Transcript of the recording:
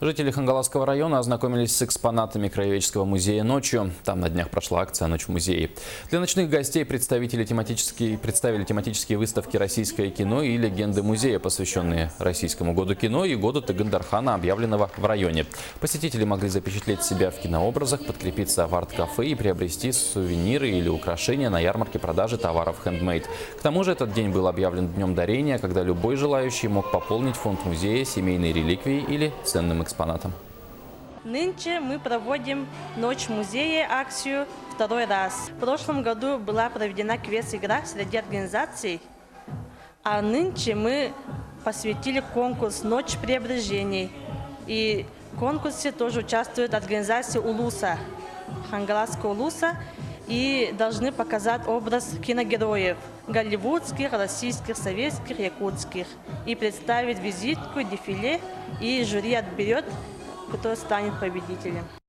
Жители Хангаласского района ознакомились с экспонатами Краеведческого музея ночью. Там на днях прошла акция «Ночь в музее». Для ночных гостей представили тематические выставки «Российское кино» и «Легенды музея», посвященные Российскому году кино и году Тыгын-Дархана, объявленного в районе. Посетители могли запечатлеть себя в кинообразах, подкрепиться в арт-кафе и приобрести сувениры или украшения на ярмарке продажи товаров хендмейд. К тому же этот день был объявлен днем дарения, когда любой желающий мог пополнить фонд музея семейной реликвией или ценным экспонатом. Нынче мы проводим «Ночь музея» акцию второй раз. В прошлом году была проведена квест-игра среди организаций, а нынче мы посвятили конкурс «Ночь преображений». И в конкурсе тоже участвует организация Улуса, Хангаласского Улуса, и должны показать образ киногероев – голливудских, российских, советских, якутских. И представить визитку, дефиле, и жюри отберет, кто станет победителем.